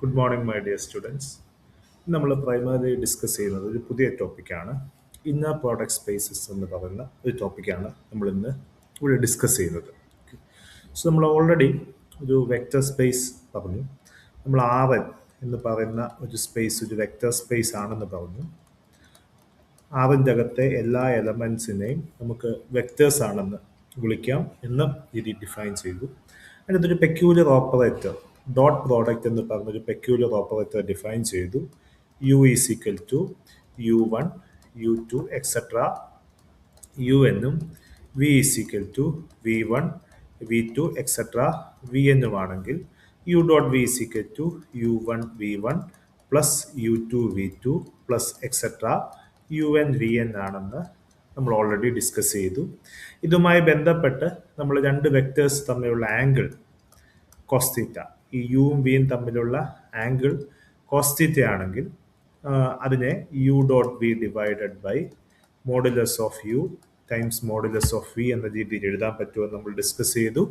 Good morning my dear students. നമ്മൾ primary discuss ചെയ്യുന്നത് ഒരു പുതിയ ടോപ്പിക്കാണ്. ഇന്നർ പ്രോഡക്റ്റ് സ്പേസസ് എന്ന് പറയുന്ന ഒരു ടോപ്പിക്കാണ് നമ്മൾ ഇന്ന് ഇവിടെ ഡിസ്കസ് ചെയ്യുന്നത്. സോ നമ്മൾ ഓൾറെഡി ഒരു വെക്റ്റർ സ്പേസ് പറഞ്ഞു. നമ്മൾ ആർ എന്ന് പറയുന്ന ഒരു സ്പേസ് ഒരു വെക്റ്റർ സ്പേസ് ആണെന്ന് പറഞ്ഞു. ആറിൻ്റെ അകത്തെ എല്ലാ എലമെൻസിനെയും നമുക്ക് വെക്റ്റേഴ്സ് ആണെന്ന് വിളിക്കാം എന്ന രീതി ഡിഫൈൻ ചെയ്തു. അതിനകത്തൊരു പെക്യൂലർ ഓപ്പറേറ്റർ ഡോട്ട് പ്രോഡക്റ്റ് എന്ന് പറഞ്ഞൊരു പെക്യൂലർ ഓപ്പറേറ്റർ ഡിഫൈൻ ചെയ്തു. U is equal to u1 u2 etcetera U എന്നും V is equal to v1 v2 etcetera V എന്നുമാണെങ്കിൽ U dot V is equal to u1 v1 plus u2 v2 plus etcetera U N V N ആണെന്ന് നമ്മൾ already discuss ചെയ്തു. ഇതുമായി ബന്ധപ്പെട്ട് നമ്മൾ രണ്ട് vectors തമ്മിലുള്ള ആംഗിൾ കോസ്തീറ്റ, ഈ യുവും വിയും തമ്മിലുള്ള ആംഗിൾ കോസ്തീറ്റ ആണെങ്കിൽ അതിനെ U dot V divided by modulus of U times modulus of V എന്ന രീതിയിൽ എഴുതാൻ പറ്റുമെന്ന് നമ്മൾ ഡിസ്കസ് ചെയ്തു.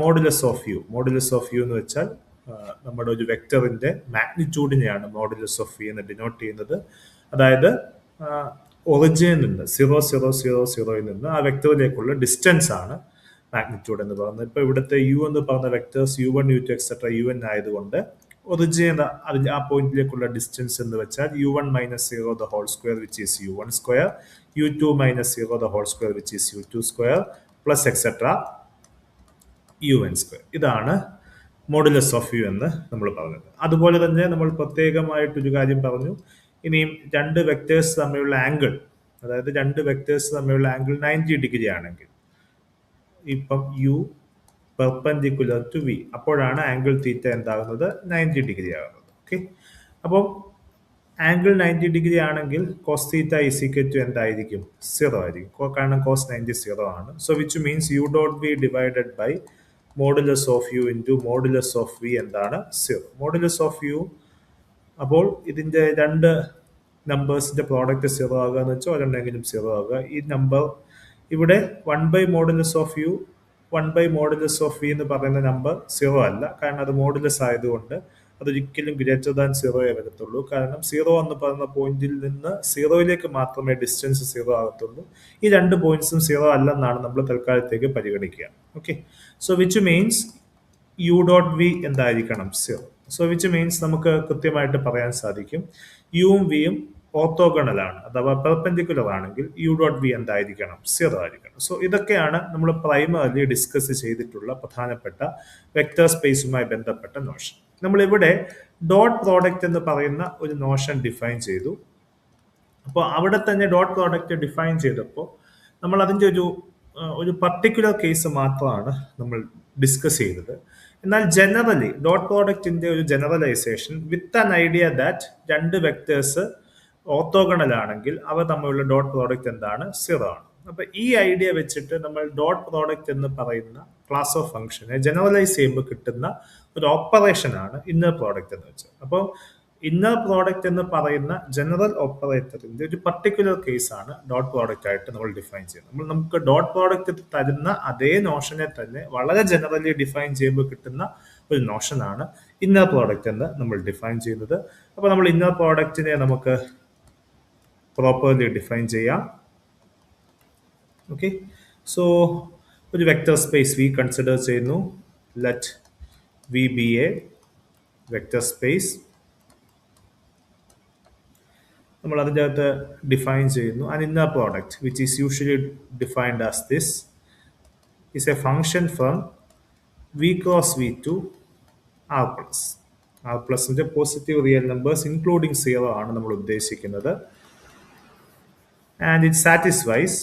മോഡുലസ് ഓഫ് യു എന്ന് വെച്ചാൽ നമ്മുടെ ഒരു വെക്ടറിന്റെ മാഗ്നിറ്റ്യൂഡിനെയാണ് മോഡുലസ് ഓഫ് വി എന്ന് ഡിനോട്ട് ചെയ്യുന്നത്. അതായത് ഒറിജിനിൽ നിന്ന് 0,0,0,0 നിന്ന് ആ വെക്ടറിലേക്കുള്ള ഡിസ്റ്റൻസ് ആണ് മാഗ്നിറ്റ്യൂഡ് എന്ന് പറയുന്നത്. ഇപ്പൊ ഇവിടുത്തെ യു എന്ന് പറഞ്ഞ vectors u1 u2 etcetera un ആയതുകൊണ്ട് ഒറിജിൻ ആ പോയിന്റിലേക്കുള്ള ഡിസ്റ്റൻസ് എന്ന് വെച്ചാൽ u1 minus 0 the whole square which is u1 square, u2 minus 0 the whole square which is u2 square plus etcetera un square. ഇതാണ് മോഡുലസ് ഓഫ് യു എന്ന് നമ്മൾ പറഞ്ഞത്. അതുപോലെ തന്നെ നമ്മൾ പ്രത്യേകമായിട്ടൊരു കാര്യം പറഞ്ഞു. ഇനിയും രണ്ട് വെക്ടേഴ്സ് തമ്മിലുള്ള ആംഗിൾ, അതായത് രണ്ട് വെക്ടേഴ്സ് തമ്മിലുള്ള ആംഗിൾ 90 ഡിഗ്രി ആണെങ്കിൽ, ഇപ്പം യു പെർപെൻഡിക്കുലർ ടു വി, അപ്പോഴാണ് ആംഗിൾ തീറ്റ എന്താകുന്നത് 90 ഡിഗ്രി ആകുന്നത്. ഓക്കെ, അപ്പം ആംഗിൾ 90 ഡിഗ്രി ആണെങ്കിൽ cos theta is equal to എന്തായിരിക്കും? 0 ആയിരിക്കും, കാരണം കോസ് 90 0 ആണ്. So which means U dot V divided by modulus of U into modulus of V എന്താണ്? 0. മോഡുലസ് ഓഫ് യു, അപ്പോൾ ഇതിന്റെ രണ്ട് നമ്പേഴ്സിന്റെ പ്രോഡക്റ്റ് 0 ആകുക എന്ന് വെച്ചാൽ ഒരെണ്ണെങ്കിലും 0 ആകുക. ഈ നമ്പർ ഇവിടെ 1 by modulus of U 1 by modulus of V എന്ന് പറയുന്ന നമ്പർ 0 അല്ല, കാരണം അത് മോഡുലസ് ആയതുകൊണ്ട് അതൊരിക്കലും ഗ്രേറ്റർ ദാൻ 0 വരത്തുള്ളൂ. കാരണം 0 എന്ന് പറയുന്ന പോയിന്റിൽ നിന്ന് 0യിലേക്ക് മാത്രമേ ഡിസ്റ്റൻസ് 0 ആകത്തുള്ളൂ. ഈ രണ്ട് പോയിന്റ്സും 0 അല്ലെന്നാണ് നമ്മൾ തൽക്കാലത്തേക്ക് പരിഗണിക്കുക. Okay, so which means U dot V എന്തായിരിക്കണം? 0. സോ വിച്ച് മീൻസ് നമുക്ക് കൃത്യമായിട്ട് പറയാൻ സാധിക്കും യുവും വിയും ഓർത്തോഗണലാണ് അഥവാ പെർപെൻഡിക്കുലർ ആണെങ്കിൽ യു ഡോട്ട് വി എന്തായിരിക്കണം? 0 ആയിരിക്കണം. സോ ഇതൊക്കെയാണ് നമ്മൾ പ്രൈമറിലി ഡിസ്കസ് ചെയ്തിട്ടുള്ള പ്രധാനപ്പെട്ട വെക്ടർ സ്പേസുമായി ബന്ധപ്പെട്ട നോഷൻ. നമ്മളിവിടെ ഡോട്ട് പ്രോഡക്റ്റ് എന്ന് പറയുന്ന ഒരു നോഷൻ ഡിഫൈൻ ചെയ്തു. അപ്പോൾ അവിടെ തന്നെ ഡോട്ട് പ്രോഡക്റ്റ് ഡിഫൈൻ ചെയ്തപ്പോൾ നമ്മൾ അതിൻ്റെ ഒരു പർട്ടിക്കുലർ കേസ് മാത്രമാണ് നമ്മൾ ഡിസ്കസ് ചെയ്തത്. എന്നാൽ ജനറലി ഡോട്ട് പ്രോഡക്റ്റിന്റെ ഒരു generalisation with an idea that രണ്ട് വെക്ടേഴ്സ് ഓർത്തോഗണൽ ആണെങ്കിൽ അവ തമ്മിലുള്ള ഡോട്ട് പ്രോഡക്റ്റ് എന്താണ്? 0 ആണ്. അപ്പൊ ഈ ഐഡിയ വെച്ചിട്ട് നമ്മൾ ഡോട്ട് പ്രോഡക്റ്റ് എന്ന് പറയുന്ന ക്ലാസ് ഓഫ് ഫംഗ്ഷനെ ജനറലൈസ് ചെയ്യുമ്പോൾ കിട്ടുന്ന ഒരു ഓപ്പറേഷൻ ആണ് ഇന്നർ പ്രോഡക്റ്റ് എന്ന് വെച്ചാൽ. അപ്പോൾ ഇന്നർ പ്രോഡക്റ്റ് എന്ന് പറയുന്ന ജനറൽ ഓപ്പറേറ്ററിന്റെ ഒരു പർട്ടിക്കുലർ കേസ് ആണ് ഡോട്ട് പ്രോഡക്റ്റ് ആയിട്ട് നമ്മൾ ഡിഫൈൻ ചെയ്യുന്നത്. നമുക്ക് ഡോട്ട് പ്രോഡക്റ്റ് തരുന്ന അതേ നോഷനെ തന്നെ വളരെ ജനറലി ഡിഫൈൻ ചെയ്യുമ്പോൾ കിട്ടുന്ന ഒരു നോഷനാണ് ഇന്നർ പ്രോഡക്റ്റ് എന്ന് നമ്മൾ ഡിഫൈൻ ചെയ്യുന്നത്. അപ്പൊ നമ്മൾ ഇന്നർ പ്രോഡക്റ്റിനെ നമുക്ക് പ്രോപ്പർലി ഡിഫൈൻ ചെയ്യാം. ഓക്കെ, സോ ഒരു വെക്ടർ സ്പേസ് വി കൺസിഡർ ചെയ്യുന്നു. Let V be a vector space. നമ്മൾ അതിൻ്റെ അകത്ത് ഡിഫൈൻ ചെയ്യുന്നു an inner product which is usually defined as this is a function from v cross v to r plus. r പ്ലസിന്റെ positive real numbers including 0 ആണ് നമ്മൾ ഉദ്ദേശിക്കുന്നത്. And it satisfies.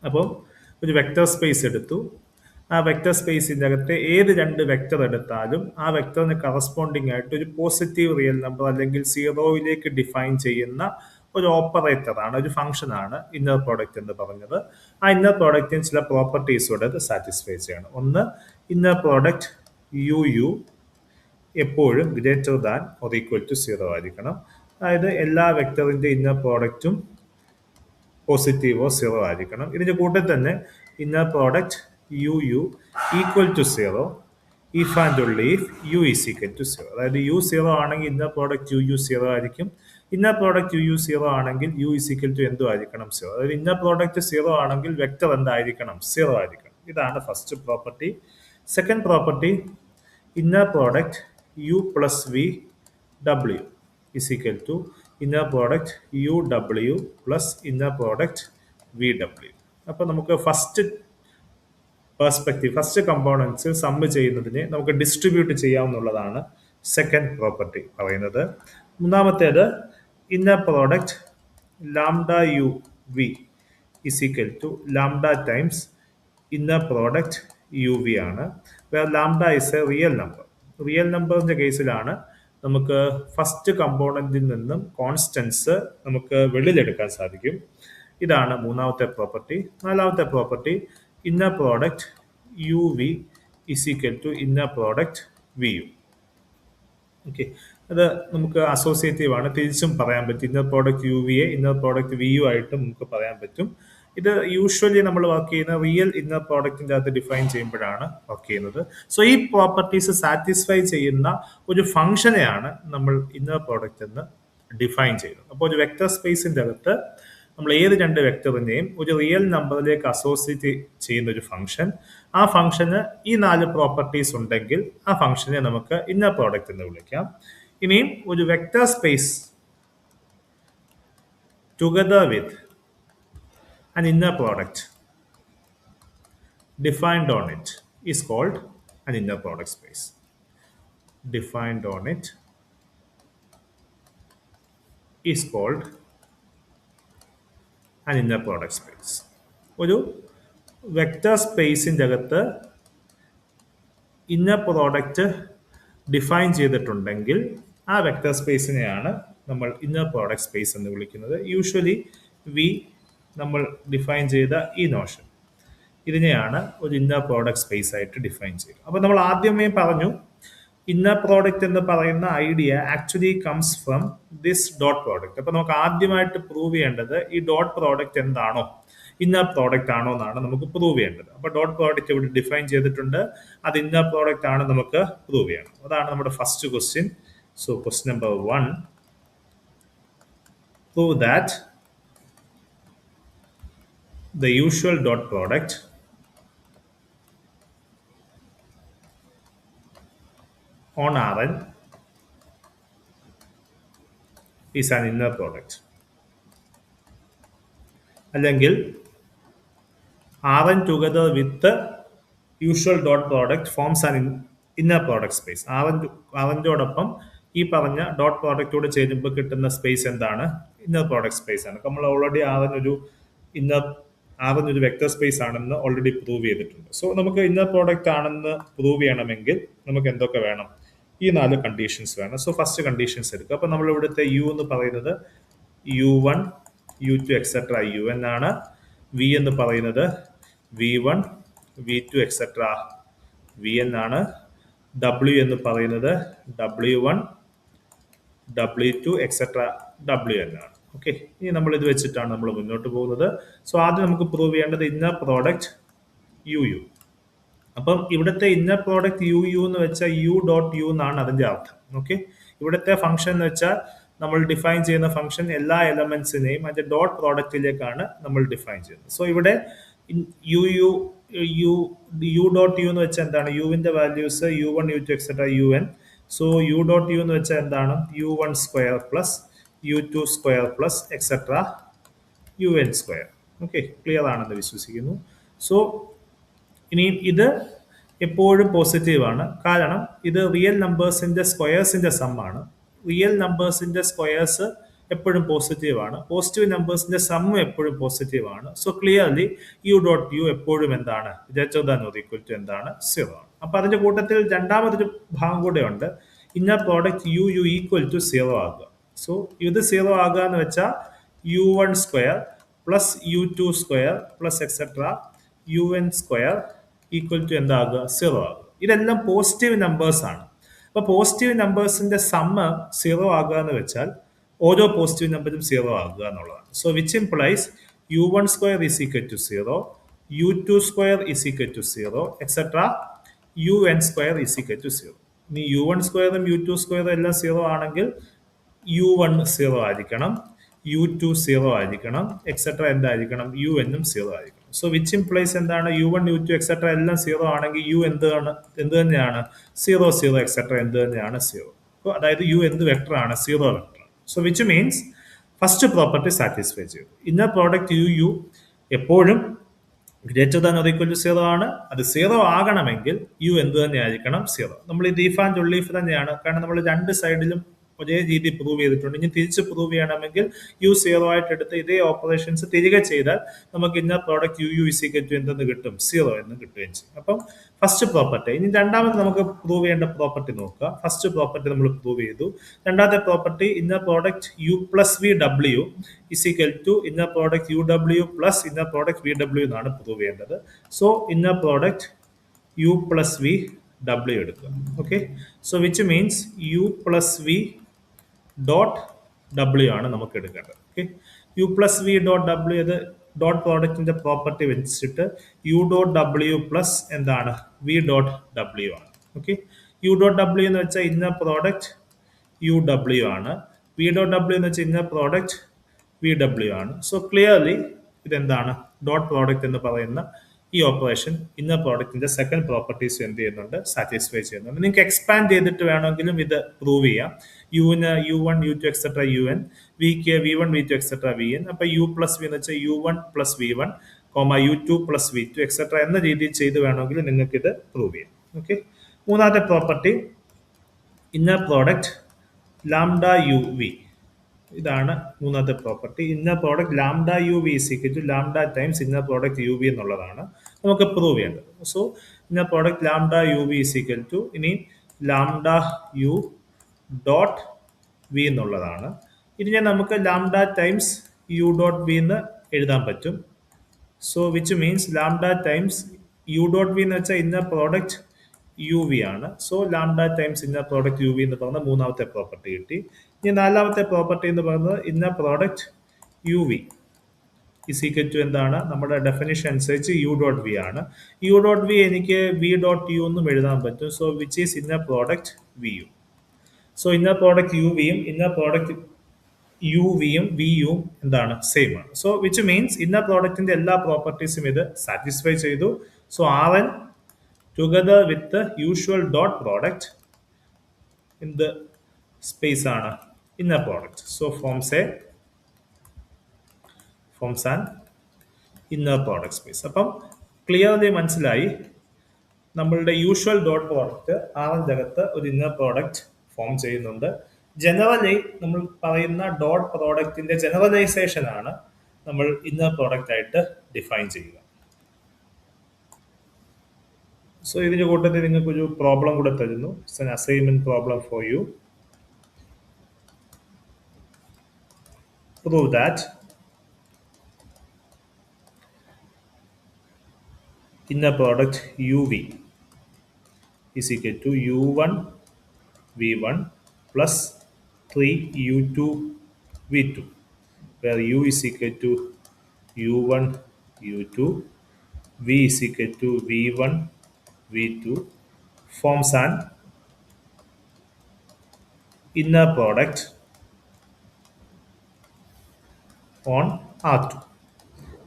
അപ്പം ഒരു വെക്ടർ സ്പേസ് എടുത്തു. ആ വെക്ടർ സ്പേസിന്റെ അകത്തെ ഏത് രണ്ട് വെക്ടർ എടുത്താലും ആ വെക്ടറിന് കറസ്പോണ്ടിങ് ആയിട്ട് ഒരു പോസിറ്റീവ് റിയൽ നമ്പർ അല്ലെങ്കിൽ 0യിലേക്ക് ഡിഫൈൻ ചെയ്യുന്ന ഒരു ഓപ്പറേറ്റർ ആണ്, ഒരു ഫംഗ്ഷൻ ആണ് ഇന്നർ പ്രോഡക്റ്റ് എന്ന് പറഞ്ഞത്. ആ ഇന്നർ പ്രോഡക്റ്റിന് ചില പ്രോപ്പർട്ടീസോടെ അത് സാറ്റിസ്ഫൈ ചെയ്യണം. ഒന്ന്, ഇന്നർ പ്രോഡക്റ്റ് യു യു എപ്പോഴും greater than or equal to 0 ആയിരിക്കണം. അതായത് എല്ലാ വെക്ടറിന്റെ ഇന്നർ പ്രോഡക്റ്റും പോസിറ്റീവോ 0 ആയിരിക്കണം. ഇതിന്റെ കൂട്ടത്തിൽ തന്നെ inner product U U equal to 0 if and only if U is equal to zero. അതായത് യു സീറോ ആണെങ്കിൽ inner product U U zero ആയിരിക്കും. Inner product U U zero ആണെങ്കിൽ യു ഈസ് ഈക്വൽ ടു എന്തും ആയിരിക്കണം zero. അതായത് inner product zero ആണെങ്കിൽ vector എന്തായിരിക്കണം zero ആയിരിക്കണം. ഇതാണ് first property. Second property, inner product U plus V W is equal to inner product UW plus inner product VW. അപ്പോൾ നമുക്ക് first perspective, first components sum ചെയ്യുന്നതിനെ നമുക്ക് distribute ചെയ്യാവുന്നതാണ് second property പറയുന്നത്. മൂന്നാമത്തേത് inner product lambda U V is equal to lambda times inner product U V ആണ്. Lambda is a real number. Real നമ്പറിന്റെ കേസിലാണ് നമുക്ക് ഫസ്റ്റ് കമ്പോണന്റിൽ നിന്നും കോൺസ്റ്റൻസ് നമുക്ക് വെളിയിലെടുക്കാൻ സാധിക്കും. ഇതാണ് മൂന്നാമത്തെ പ്രോപ്പർട്ടി. നാലാമത്തെ property, inner product U V is equal to inner product V U. Okay, അത് നമുക്ക് അസോസിയേറ്റീവ് ആണ്, തിരിച്ചും പറയാൻ പറ്റും. ഇന്നർ പ്രോഡക്റ്റ് യു വിയെ ഇന്നർ പ്രോഡക്റ്റ് വി യു ആയിട്ട് നമുക്ക് പറയാൻ പറ്റും. ഇത് യൂഷ്വലി നമ്മൾ വർക്ക് ചെയ്യുന്ന റിയൽ ഇന്നർ പ്രോഡക്റ്റിന്റെ അകത്ത് ഡിഫൈൻ ചെയ്യുമ്പോഴാണ് വർക്ക് ചെയ്യുന്നത്. സോ ഈ പ്രോപ്പർട്ടീസ് സാറ്റിസ്ഫൈ ചെയ്യുന്ന ഒരു ഫംഗ്ഷനെയാണ് നമ്മൾ ഇന്നർ പ്രോഡക്റ്റ് എന്ന് ഡിഫൈൻ ചെയ്യുന്നത്. അപ്പോൾ ഒരു വെക്ടർ സ്പേസിന്റെ അകത്ത് നമ്മൾ ഏത് രണ്ട് വെക്ടറിനെയും ഒരു റിയൽ നമ്പറിലേക്ക് അസോസിയേറ്റ് ചെയ്യുന്ന ഒരു ഫംഗ്ഷൻ, ആ ഫംഗ്ഷന് ഈ നാല് പ്രോപ്പർട്ടീസ് ഉണ്ടെങ്കിൽ ആ ഫംഗ്ഷനെ നമുക്ക് ഇന്നർ പ്രോഡക്റ്റ് എന്ന് വിളിക്കാം. ഇനിയും ഒരു vector space together with an inner product defined on it is called an inner product space. Defined on it is called an inner product space. ഒരു വെക്ടർ സ്പേസിൻ്റെ അകത്ത് ഇന്നർ പ്രോഡക്റ്റ് ഡിഫൈൻ ചെയ്തിട്ടുണ്ടെങ്കിൽ ആ vector സ്പേസിനെയാണ് നമ്മൾ inner product space എന്ന് വിളിക്കുന്നത്. Usually we നമ്മൾ define ചെയ്ത ഈ നോഷൻ, ഇതിനെയാണ് ഒരു ഇന്നർ പ്രോഡക്റ്റ് സ്പേസ് ആയിട്ട് ഡിഫൈൻ ചെയ്യുന്നത്. അപ്പോൾ നമ്മൾ ആദ്യമേ പറഞ്ഞു, ഇന്നർ പ്രോഡക്റ്റ് എന്ന് പറയുന്ന idea actually comes from this dot product. അപ്പോൾ നമുക്ക് ആദ്യമായിട്ട് പ്രൂവ് ചെയ്യേണ്ടത് ഈ ഡോട്ട് പ്രോഡക്റ്റ് എന്താണോ ഇന്നർ പ്രോഡക്റ്റ് ആണോ എന്നാണ് നമുക്ക് പ്രൂവ് ചെയ്യേണ്ടത്. അപ്പോൾ ഡോട്ട് പ്രോഡക്റ്റ് ഇവിടെ ഡിഫൈൻ ചെയ്തിട്ടുണ്ട്, അത് ഇന്നർ പ്രോഡക്റ്റ് ആണ് നമുക്ക് പ്രൂവ് ചെയ്യണം. അതാണ് നമ്മുടെ first question. So question number 1, prove that the usual dot product on Rn is an inner product. അല്ലെങ്കിൽ Rn together with the usual dot product forms an inner product space. Rnോടൊപ്പം ഈ പറഞ്ഞ dot പ്രോഡക്റ്റോട് ചേരുമ്പോൾ കിട്ടുന്ന space എന്താണ്? Inner product space ആണ്. നമ്മൾ already Rn ഒരു vector space ആണെന്ന് ഓൾറെഡി പ്രൂവ് ചെയ്തിട്ടുണ്ട്. സോ നമുക്ക് ഇന്നർ പ്രോഡക്റ്റ് ആണെന്ന് പ്രൂവ് ചെയ്യണമെങ്കിൽ നമുക്ക് എന്തൊക്കെ വേണം? ഈ 4 കണ്ടീഷൻസ് വേണം. സോ ഫസ്റ്റ് കണ്ടീഷൻസ് എടുക്കുക. അപ്പോൾ നമ്മൾ ഇവിടുത്തെ യു എന്ന് പറയുന്നത് U1, U2 എക്സെട്ര UN ആണ്. വി എന്ന് പറയുന്നത് V1, V2 എക്സെട്ര VN ആണ്. W എന്ന് പറയുന്നത് W1, W2 എക്സെട്ര WN ആണ്. ഓക്കെ, ഇനി നമ്മൾ ഇത് വെച്ചിട്ടാണ് നമ്മൾ മുന്നോട്ട് പോകുന്നത്. സോ ആദ്യം നമുക്ക് പ്രൂവ് ചെയ്യേണ്ടത് ഇന്നർ പ്രോഡക്റ്റ് UU. അപ്പം ഇവിടുത്തെ ഇന്നർ പ്രോഡക്റ്റ് UU എന്ന് വെച്ചാൽ U ഡോട്ട് U എന്നാണ് അതിന്റെ അർത്ഥം. ഓക്കെ, ഇവിടുത്തെ ഫംഗ്ഷൻ എന്ന് വെച്ചാൽ നമ്മൾ ഡിഫൈൻ ചെയ്യുന്ന ഫംഗ്ഷൻ എല്ലാ എലമെന്റ്സിനെയും അതിന്റെ ഡോട്ട് പ്രോഡക്റ്റിലേക്കാണ് നമ്മൾ ഡിഫൈൻ ചെയ്യുന്നത്. സോ ഇവിടെ U ഡോട്ട് U എന്ന് വെച്ചാൽ എന്താണ്? യുവിന്റെ values U1, U2 etcetera UN. So U dot U എന്ന് വെച്ചാൽ എന്താണ്? U1 square plus U2 square plus etcetera UN square. Okay, clear ആണെന്ന് വിശ്വസിക്കുന്നു. സോ ഇനി ഇത് എപ്പോഴും പോസിറ്റീവ് ആണ്, കാരണം ഇത് റിയൽ നമ്പേഴ്സിന്റെ സ്ക്വയേഴ്സിന്റെ സം ആണ്. റിയൽ നമ്പേഴ്സിന്റെ സ്ക്വയേഴ്സ് എപ്പോഴും പോസിറ്റീവ് ആണ്, പോസിറ്റീവ് നമ്പേഴ്സിന്റെ സം എപ്പോഴും പോസിറ്റീവ് ആണ്. So clearly U dot U എപ്പോഴും എന്താണ്? Greater than or equal to എന്താണ്? 0 ആണ്. അപ്പൊ അതിന്റെ കൂട്ടത്തിൽ രണ്ടാമതൊരു ഭാഗം കൂടെ ഉണ്ട്, inner product UU equal to 0 ആകുക. സോ ഇത് 0 ആകുക എന്ന് വെച്ചാൽ U1 square plus U2 square plus etcetera UN square equal to എന്താകുക? 0 ആകുക. ഇതെല്ലാം പോസിറ്റീവ് നമ്പേഴ്സ് ആണ്. അപ്പൊ പോസിറ്റീവ് നമ്പേഴ്സിന്റെ സമ്മ് 0 ആകുക എന്ന് വെച്ചാൽ ഓരോ പോസിറ്റീവ് നമ്പറും 0 ആകുക എന്നുള്ളതാണ്. So which implies U1 square is equal to 0, U2 square is equal to 0 etcetera U N square is equal to zero. ഇനി യു വൺ സ്ക്വയറും യു ടു സ്ക്വയറും എല്ലാം സീറോ ആണെങ്കിൽ യു വൺ സീറോ ആയിരിക്കണം, യു ടു സീറോ ആയിരിക്കണം, etcetera എന്തായിരിക്കണം, U എന്നും zero ആയിരിക്കണം. സോ വിച്ച് ഇംപ്ലൈസ് എന്താണ്, U one U two etcetera എല്ലാം സീറോ ആണെങ്കിൽ യു എന്ത് തന്നെയാണ്, സീറോ സീറോ എക്സെട്ര എന്ത് തന്നെയാണ്, സീറോ. അപ്പോൾ അതായത് യു എന്ത് വെക്ടർ ആണ്, zero vector. So which means first property satisfy ചെയ്തു. ഇന്നർ പ്രോഡക്റ്റ് യു യു എപ്പോഴും greater than or equal to zero ആണ്. അത് സീറോ ആകണമെങ്കിൽ യു എന്ത് തന്നെ ആയിരിക്കണം, സീറോ. നമ്മൾ ഈ ദീഫ് ആൻഡ് ഉള്ളീഫ് തന്നെയാണ്, കാരണം നമ്മൾ രണ്ട് സൈഡിലും ഒരേ രീതി പ്രൂവ് ചെയ്തിട്ടുണ്ട്. ഇനി തിരിച്ച് പ്രൂവ് ചെയ്യണമെങ്കിൽ യു സീറോ ആയിട്ട് എടുത്ത് ഇതേ ഓപ്പറേഷൻസ് തിരികെ ചെയ്താൽ നമുക്ക് inner product U U is equal to എന്തെന്ന് കിട്ടും, സീറോ എന്ന് കിട്ടുകയും ചെയ്യും. അപ്പം ഫസ്റ്റ് പ്രോപ്പർട്ടി. ഇനി രണ്ടാമത് നമുക്ക് പ്രൂവ് ചെയ്യേണ്ട പ്രോപ്പർട്ടി നോക്കുക. ഫസ്റ്റ് പ്രോപ്പർട്ടി നമ്മൾ പ്രൂവ് ചെയ്തു. രണ്ടാമത്തെ property inner product U plus V W is equal to inner product U W plus inner product V W എന്നാണ് പ്രൂവ് ചെയ്യേണ്ടത്. So inner product U plus V W എടുക്കുക. Okay, so which means U plus V dot W ആണ് നമുക്ക് എടുക്കേണ്ടത്. Okay, U plus V dot W ഇത് dot പ്രോഡക്റ്റിന്റെ property വെച്ചിട്ട് U dot W plus എന്താണ്, വി ഡോട്ട് ഡബ്ല്യു ആണ്. Okay, U dot W എന്ന് വെച്ചാൽ ഇന്നർ പ്രോഡക്റ്റ് യു ഡബ്ല്യു ആണ്, വി ഡോട്ട് ഡബ്ല്യു എന്ന് വെച്ചാൽ ഇന്നർ പ്രോഡക്റ്റ് വി ഡബ്ല്യു ആണ്. സോ ക്ലിയർലി ഇതെന്താണ്, ഡോട്ട് പ്രോഡക്റ്റ് എന്ന് പറയുന്ന ഈ ഓപ്പറേഷൻ ഇന്നർ പ്രോഡക്റ്റിന്റെ സെക്കൻഡ് പ്രോപ്പർട്ടീസ് എന്ത് ചെയ്യുന്നുണ്ട്, സാറ്റിസ്ഫൈ ചെയ്യുന്നുണ്ട്. നിങ്ങൾക്ക് എക്സ്പാൻഡ് ചെയ്തിട്ട് വേണമെങ്കിലും ഇത് പ്രൂവ് ചെയ്യാം. യുവിന് U one U two etcetera U N, വിക്ക് V one V two etcetera V N. അപ്പൊ യു പ്ലസ് വി എന്ന് വെച്ചാൽ U one plus V one comma U two plus V two etcetera എന്ന രീതിയിൽ ചെയ്ത് വേണമെങ്കിൽ നിങ്ങൾക്ക് ഇത് പ്രൂവ് ചെയ്യാം. ഓക്കെ, മൂന്നാമത്തെ property inner product lambda U V. ഇതാണ് മൂന്നാമത്തെ property. Inner product lambda U V is equal to lambda times inner product U V എന്നുള്ളതാണ് നമുക്ക് പ്രൂവ് ചെയ്യേണ്ടത്. So inner product lambda U V is equal to ഇനി lambda U dot V എന്നുള്ളതാണ്. ഇനി നമുക്ക് lambda times U dot V എന്ന് എഴുതാൻ പറ്റും. So which means lambda times U dot V എന്ന് വെച്ചാൽ ഇന്നർ പ്രോഡക്റ്റ് യു വി ആണ്. So lambda times inner product U V എന്ന് പറഞ്ഞ മൂന്നാമത്തെ പ്രോപ്പർട്ടി കിട്ടി. ഇനി നാലാമത്തെ പ്രോപ്പർട്ടി എന്ന് പറയുന്നത് inner product U V is equal to എന്താണ്, നമ്മുടെ ഡെഫിനിഷൻ അനുസരിച്ച് യു ഡോട്ട് വി ആണ്. യു ഡോട്ട് വി എനിക്ക് വി ഡോട്ട് യു എന്നും എഴുതാൻ പറ്റും. So which is inner product V u. So inner product u വിയും ഇന്നർ പ്രോഡക്റ്റ് യു വിയും വി യും എന്താണ്, സെയിം ആണ്. സോ വിച്ച് മീൻസ് ഇന്നർ പ്രോഡക്റ്റിന്റെ എല്ലാ പ്രോപ്പർട്ടീസും ഇത് സാറ്റിസ്ഫൈ ചെയ്തു. So R N together with usual dot product in the space ആണ് inner product. So forms an inner product space. അപ്പം ക്ലിയർലി മനസ്സിലായി നമ്മളുടെ യൂഷ്വൽ ഡോട്ട് പ്രോഡക്റ്റ് ആറിൻ്റെ അകത്ത് ഒരു ഇന്നർ പ്രോഡക്റ്റ് ഫോം ചെയ്യുന്നുണ്ട്. ജനറലി നമ്മൾ പറയുന്ന ഡോട്ട് പ്രോഡക്റ്റിന്റെ ജനറലൈസേഷൻ ആണ് നമ്മൾ ഇന്നർ പ്രോഡക്റ്റ് ആയിട്ട് ഡിഫൈൻ ചെയ്യുക. സോ ഇതിന്റെ കൂട്ടത്തിൽ നിങ്ങൾക്ക് ഒരു പ്രോബ്ലം കൂടെ തരുന്നു. It's an assignment problem for you. Prove that inner product uv is equal to u1 v1 plus 3 u2 v2, where u is equal to u1 u2, v is equal to v1 v2 forms an inner product on R2.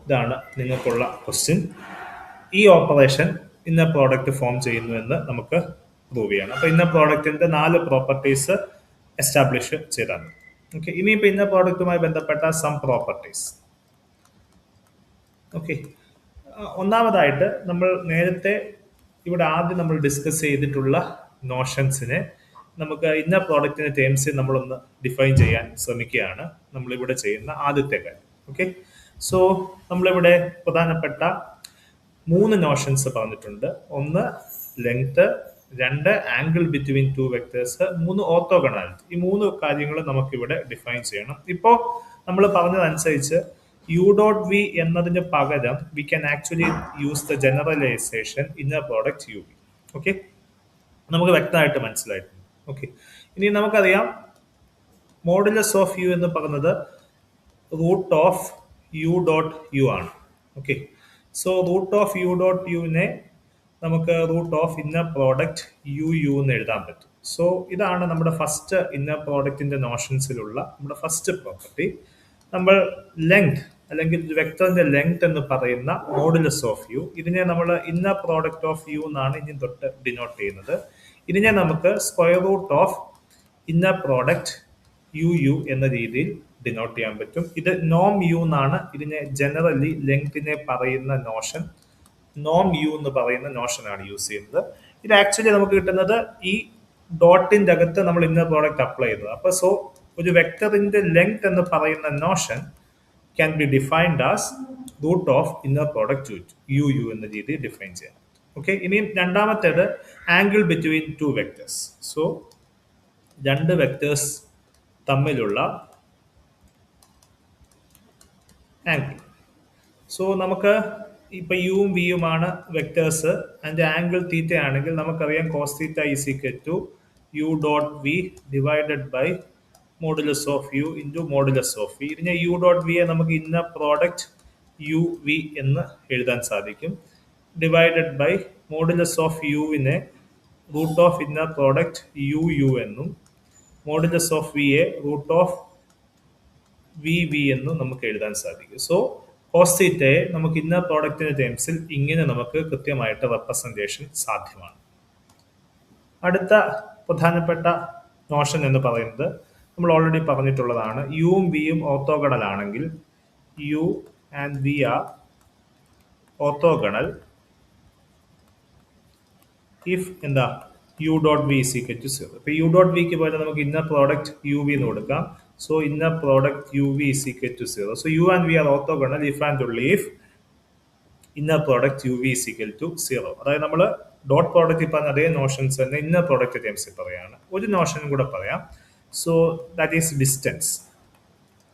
ഇതാണ് നിങ്ങൾക്കുള്ള question. ഈ operation inner product form ചെയ്യുന്നു എന്ന് നമുക്ക് prove ചെയ്യണം. അപ്പൊ inner പ്രോഡക്റ്റിന്റെ 4 properties establish ചെയ്താൽ മതി. ഓക്കെ, ഇനിയിപ്പോ ഇന്നർ പ്രോഡക്റ്റുമായി ബന്ധപ്പെട്ട സം പ്രോപ്പർട്ടീസ്. ഓക്കെ, ഒന്നാമതായിട്ട് നമ്മൾ നേരത്തെ ഇവിടെ ആദ്യം നമ്മൾ ഡിസ്കസ് ചെയ്തിട്ടുള്ള നോഷൻസിനെ നമുക്ക് ഇന്നർ പ്രോഡക്റ്റിന്റെ ടേംസിൽ നമ്മളൊന്ന് ഡിഫൈൻ ചെയ്യാൻ ശ്രമിക്കുകയാണ് നമ്മളിവിടെ ചെയ്യുന്ന ആദ്യത്തെ കാര്യം. ഓക്കെ, സോ നമ്മളിവിടെ പ്രധാനപ്പെട്ട 3 നോഷൻസ് പറഞ്ഞിട്ടുണ്ട്. ഒന്ന് length, 2 angle between 2 vectors, 3 orthogonality. ഈ 3 കാര്യങ്ങൾ നമുക്കിവിടെ ഡിഫൈൻ ചെയ്യണം. ഇപ്പോൾ നമ്മൾ പറഞ്ഞതനുസരിച്ച് യു ഡോട്ട് വി എന്നതിന് പകരം we can actually use the generalisation inner product U v. Okay, നമുക്ക് വ്യക്തമായിട്ട് മനസ്സിലായിട്ടുണ്ട്. ഓക്കെ, ഇനി നമുക്കറിയാം മോഡുലസ് ഓഫ് യു എന്ന് പറയുന്നത് root of U dot U ആണ്. Okay, so root of U dot യുവിനെ നമുക്ക് root of inner product U U എന്ന് എഴുതാൻ പറ്റും. സോ ഇതാണ് നമ്മുടെ ഫസ്റ്റ് ഇന്നർ പ്രോഡക്റ്റിന്റെ നോഷൻസിലുള്ള നമ്മുടെ ഫസ്റ്റ് പ്രോപ്പർട്ടി. നമ്മൾ ലെങ്ത് അല്ലെങ്കിൽ വെക്ടറിന്റെ ലെങ്ത് എന്ന് പറയുന്ന മോഡുലസ് ഓഫ് യു, ഇതിനെ നമ്മൾ ഇന്നർ പ്രോഡക്റ്റ് ഓഫ് യു എന്നാണ് ഇനി തൊട്ട് ഡിനോട്ട് ചെയ്യുന്നത്. ഇതിനെ നമുക്ക് square root of inner product U u എന്ന രീതിയിൽ ഡിനോട്ട് ചെയ്യാൻ പറ്റും. ഇത് നോം യു എന്നാണ് ഇതിനെ ജനറലി ലെങ്തിനെ പറയുന്ന നോഷൻ. നോം യു എന്ന് പറയുന്ന നോഷനാണ് യൂസ് ചെയ്യുന്നത്. ഇത് ആക്ച്വലി നമുക്ക് കിട്ടുന്നത് ഈ ഡോട്ടിന്റെ അകത്ത് നമ്മൾ ഇന്നർ പ്രോഡക്റ്റ് അപ്ലൈ ചെയ്തത്. അപ്പൊ സോ ഒരു വെക്ടറിന്റെ ലെങ്ത് എന്ന് പറയുന്ന notion can be defined as root of inner product U u എന്ന രീതിയിൽ ഡിഫൈൻ ചെയ്യാം. ഓക്കെ, ഇനിയും രണ്ടാമത്തേത് angle between two vectors. So രണ്ട് വെക്ടേഴ്സ് തമ്മിലുള്ള ആംഗിൾ. സോ നമുക്ക് ഇപ്പൊ യുവും വിയുമാണ് വെക്ടേഴ്സ്. അതിന്റെ ആംഗിൾ തീറ്റ ആണെങ്കിൽ നമുക്കറിയാം cos theta is equal to u dot V divided by modulus of U into modulus of v. ഇതിനെ യു ഡോട്ട് വിയെ നമുക്ക് ഇന്നർ പ്രോഡക്റ്റ് യു വി എന്ന് എഴുതാൻ സാധിക്കും. ഡിവൈഡഡ് ബൈ മോഡുലസ് ഓഫ് യുവിനെ root of inner product U u എന്നും modulus of വിയെ root of v v എന്നും നമുക്ക് എഴുതാൻ സാധിക്കും. സോ കോസ് തീറ്റയെ നമുക്ക് ഇന്നർ പ്രോഡക്റ്റിന്റെ ടേംസിൽ ഇങ്ങനെ നമുക്ക് കൃത്യമായിട്ട് റെപ്രസെന്റേഷൻ സാധ്യമാണ്. അടുത്ത പ്രധാനപ്പെട്ട നോഷൻ എന്ന് പറയുന്നത് നമ്മൾ ഓൾറെഡി പറഞ്ഞിട്ടുള്ളതാണ്. യുവും വിയും ഓർത്തോഗണൽ ആണെങ്കിൽ u and v are orthogonal if എന്താ u dot v is equal to 0. ഇപ്പൊ യു ഡോട്ട് വിക്ക് പോലെ നമുക്ക് ഇന്നർ പ്രോഡക്റ്റ് യു വി എന്ന് കൊടുക്കാം. So inner product U V is equal to 0. So u and v are orthogonal if and only if inner product U V is equal to 0. അതായത് നമ്മൾ dot product പറഞ്ഞ അതേ notions തന്നെ inner product ടേംസിൽ പറയാണ്. ഒരു നോഷനും കൂടെ പറയാം. So that is distance.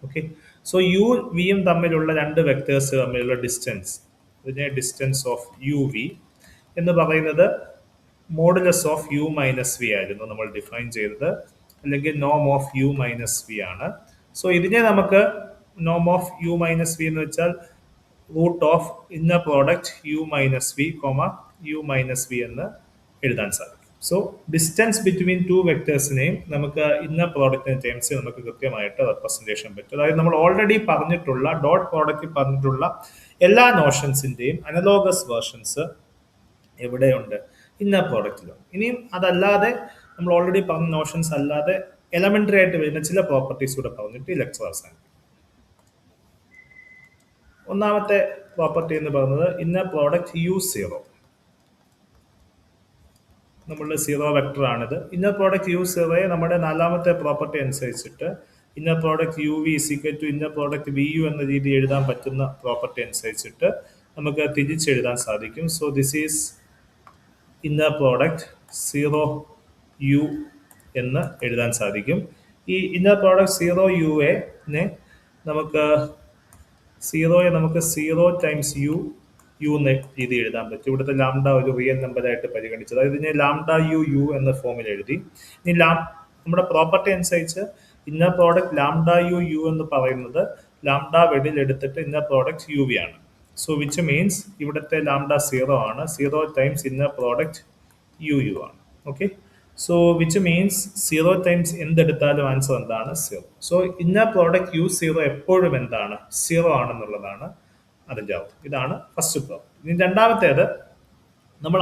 Okay, so you വിയും തമ്മിലുള്ള രണ്ട് വെക്ടേഴ്സ് തമ്മിലുള്ള ഡിസ്റ്റൻസ്, ഇതിനെ ഡിസ്റ്റൻസ് ഓഫ് യു വി എന്ന് പറയുന്നത് modulus of u minus v ആയിരുന്നു നമ്മൾ ഡിഫൈൻ ചെയ്തത്, അല്ലെങ്കിൽ നോം ഓഫ് യു മൈനസ് വി ആണ്. സോ ഇതിനെ നമുക്ക് നോം ഓഫ് യു മൈനസ് വി എന്ന് വെച്ചാൽ root of inner product u minus v comma u minus v എന്ന് എഴുതാൻ സാധിക്കും. സോ ഡിസ്റ്റൻസ് ബിറ്റ്വീൻ ടു വെക്ടേഴ്സിനെയും നമുക്ക് ഇന്നർ പ്രോഡക്റ്റിന്റെ ടേംസ് നമുക്ക് കൃത്യമായിട്ട് റെപ്രസെന്റേഷൻ പറ്റും. അതായത് നമ്മൾ ഓൾറെഡി പറഞ്ഞിട്ടുള്ള ഡോട്ട് പ്രോഡക്റ്റിൽ പറഞ്ഞിട്ടുള്ള എല്ലാ നോഷൻസിന്റെയും അനലോഗസ് വേർഷൻസ് എവിടെയുണ്ട്? ഇന്നർ പ്രോഡക്റ്റിലും. ഇനിയും അതല്ലാതെ നമ്മൾ ഓൾറെഡി പറഞ്ഞ നോഷൻസ് അല്ലാതെ എലമെന്ററി ആയിട്ട് വരുന്ന ചില പ്രോപ്പർട്ടീസ് കൂടെ പറഞ്ഞിട്ട് ഈ ലെക്ചർ അവസാനിക്കും. ഒന്നാമത്തെ പ്രോപ്പർട്ടി എന്ന് പറയുന്നത് ഇന്നർ പ്രോഡക്റ്റ് യു 0. നമ്മളുടെ 0 വെക്ടർ ആണിത്. ഇന്നർ പ്രോഡക്റ്റ് യു 0 നമ്മുടെ നാലാമത്തെ പ്രോപ്പർട്ടി അനുസരിച്ചിട്ട് inner product U V is equal to inner product V u എന്ന രീതി എഴുതാൻ പറ്റുന്ന പ്രോപ്പർട്ടി അനുസരിച്ചിട്ട് നമുക്ക് തിരിച്ചെഴുതാൻ സാധിക്കും. So this is inner product 0 u എന്ന് എഴുതാൻ സാധിക്കും. ഈ ഇന്നർ പ്രോഡക്റ്റ് 0 യുനെ നമുക്ക് 0 ടൈംസ് യു യു എന്ന രീതി എഴുതാൻ പറ്റും. ഇവിടുത്തെ ലാംഡ ഒരു റിയൽ നമ്പർ ആയിട്ട് പരിഗണിച്ചത്. അതായത് ഇതിനെ ലാംഡ യു യു എന്ന ഫോമിൽ എഴുതി. ഇനി നമ്മുടെ പ്രോപ്പർട്ടി അനുസരിച്ച് inner product lambda u U എന്ന് പറയുന്നത് ലാംഡ വെളിയിൽ എടുത്തിട്ട് ഇന്നർ പ്രോഡക്റ്റ് യു വി ആണ്. സോ വിച്ച് മീൻസ് ഇവിടുത്തെ ലാംഡ 0 ആണ്. 0 times inner product U u ആണ്. Okay, so which means 0 times എന്തെടുത്താലും ആൻസർ എന്താണ്? 0. സോ ഇന്നർ പ്രോഡക്റ്റ് യു 0 എപ്പോഴും എന്താണ്? 0 ആണെന്നുള്ളതാണ് അതിൻ്റെ അർത്ഥം. ഇതാണ് ഫസ്റ്റ് പ്രോബ്ലം. ഇനി രണ്ടാമത്തേത്, നമ്മൾ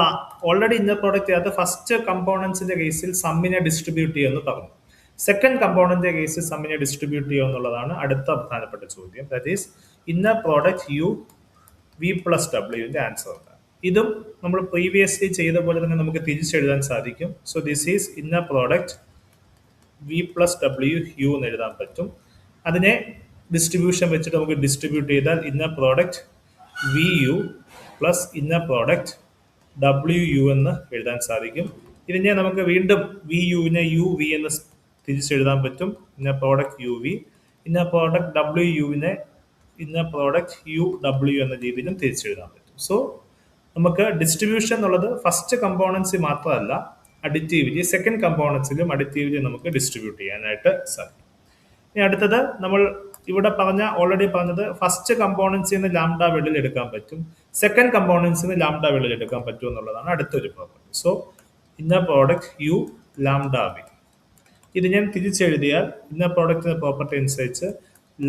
ഓൾറെഡി ഇന്നർ പ്രോഡക്റ്റ് ചെയ്ത് ഫസ്റ്റ് കമ്പോണൻസിന്റെ കേസിൽ സമ്മിനെ ഡിസ്ട്രിബ്യൂട്ട് ചെയ്യുമെന്ന് പറഞ്ഞു. സെക്കൻഡ് കമ്പോണന്റിന്റെ കേസിൽ സമ്മിനെ ഡിസ്ട്രിബ്യൂട്ട് ചെയ്യുക എന്നുള്ളതാണ് അടുത്ത പ്രധാനപ്പെട്ട ചോദ്യം. That is inner product U v plus ഡബ്ല്യുവിന്റെ ആൻസർ എന്താണ്? ഇതും നമ്മൾ പ്രീവിയസ്ലി ചെയ്ത പോലെ തന്നെ നമുക്ക് തിരിച്ചെഴുതാൻ സാധിക്കും. So this is inner product v plus ഡബ്ല്യു യു എന്ന് എഴുതാൻ പറ്റും. അതിനെ ഡിസ്ട്രിബ്യൂഷൻ വെച്ചിട്ട് നമുക്ക് ഡിസ്ട്രിബ്യൂട്ട് ചെയ്താൽ inner product V u plus inner product ഡബ്ല്യു യു എന്ന് എഴുതാൻ സാധിക്കും. ഇതിനെ നമുക്ക് വീണ്ടും വി യുവിനെ യു വി എന്ന് തിരിച്ചെഴുതാൻ പറ്റും. Inner product U v, inner product ഡബ്ല്യു യുവിനെ ഇന്നർ പ്രോഡക്റ്റ് യു ഡബ്ല്യു എന്ന രീതിയിലും തിരിച്ചെഴുതാൻ പറ്റും. സോ നമുക്ക് ഡിസ്ട്രിബ്യൂഷൻ എന്നുള്ളത് ഫസ്റ്റ് കമ്പോണൻസിൽ മാത്രമല്ല, അഡിറ്റീവ്ലി സെക്കൻഡ് കമ്പോണൻസിലും അഡിറ്റീവ്ലി നമുക്ക് ഡിസ്ട്രിബ്യൂട്ട് ചെയ്യാനായിട്ട് സാധിക്കും. ഇനി അടുത്തത്, നമ്മൾ ഇവിടെ ഓൾറെഡി പറഞ്ഞത് ഫസ്റ്റ് കമ്പോണൻസിൽ നിന്ന് ലാംഡ വെളിയിൽ എടുക്കാൻ പറ്റും, സെക്കൻഡ് കമ്പോണൻസിൽ നിന്ന് ലാംഡ വെളിയിൽ എടുക്കാൻ പറ്റും എന്നുള്ളതാണ് അടുത്തൊരു property. So inner product u lambda v. ഇത് ഞാൻ തിരിച്ചെഴുതിയാൽ ഇന്നർ പ്രോഡക്റ്റിന്റെ പ്രോപ്പർട്ടി അനുസരിച്ച്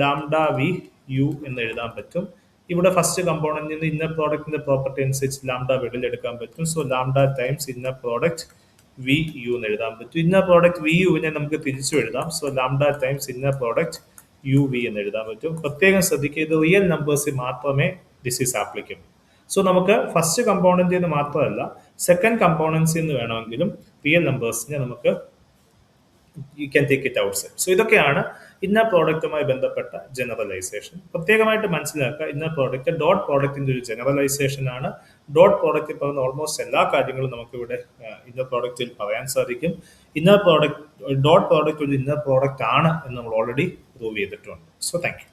ലാംഡ വി യു എന്ന് എഴുതാൻ പറ്റും. ഇവിടെ ഫസ്റ്റ് കമ്പോണന്റിൽ നിന്ന് ഇന്നർ പ്രോഡക്റ്റിന്റെ പ്രോപ്പർട്ടി അനുസരിച്ച് ലാംഡ വെളിയിൽ എടുക്കാൻ പറ്റും. So lambda times inner product V u എന്ന് എഴുതാൻ പറ്റും. ഇന്നർ പ്രോഡക്റ്റ് വി യുവിനെ നമുക്ക് തിരിച്ചു എഴുതാം. So lambda times inner product U V എന്ന് എഴുതാൻ പറ്റും. പ്രത്യേകം ശ്രദ്ധിക്കുക, ഇത് റിയൽ നമ്പേഴ്സിൽ മാത്രമേ ദിസ് ഈസ് ആപ്ലിക്കബിൾ. സോ നമുക്ക് ഫസ്റ്റ് കമ്പോണന്റിൽ നിന്ന് മാത്രമല്ല സെക്കൻഡ് കമ്പോണൻസിൽ നിന്ന് വേണമെങ്കിലും റിയൽ നമ്പേഴ്സിനെ നമുക്ക് you can take it outside. So ഇതൊക്കെയാണ് ഇന്നർ പ്രോഡക്റ്റുമായി ബന്ധപ്പെട്ട ജനറലൈസേഷൻ. പ്രത്യേകമായിട്ട് മനസ്സിലാക്കുക, ഇന്നർ പ്രോഡക്റ്റ് ഡോട്ട് പ്രോഡക്റ്റിന്റെ ഒരു ജനറലൈസേഷൻ ആണ്. ഡോട്ട് പ്രോഡക്റ്റിൽ പറയുന്ന ഓൾമോസ്റ്റ് എല്ലാ കാര്യങ്ങളും നമുക്ക് ഇവിടെ ഇന്നർ പ്രോഡക്റ്റിൽ പറയാൻ സാധിക്കും. ഇന്നർ പ്രോഡക്റ്റ് ഡോട്ട് പ്രോഡക്റ്റ് ഒരു ഇന്നർ പ്രോഡക്റ്റ് ആണ് എന്ന് നമ്മൾ ഓൾറെഡി പ്രൂവ് ചെയ്തിട്ടുണ്ട്. So thank you.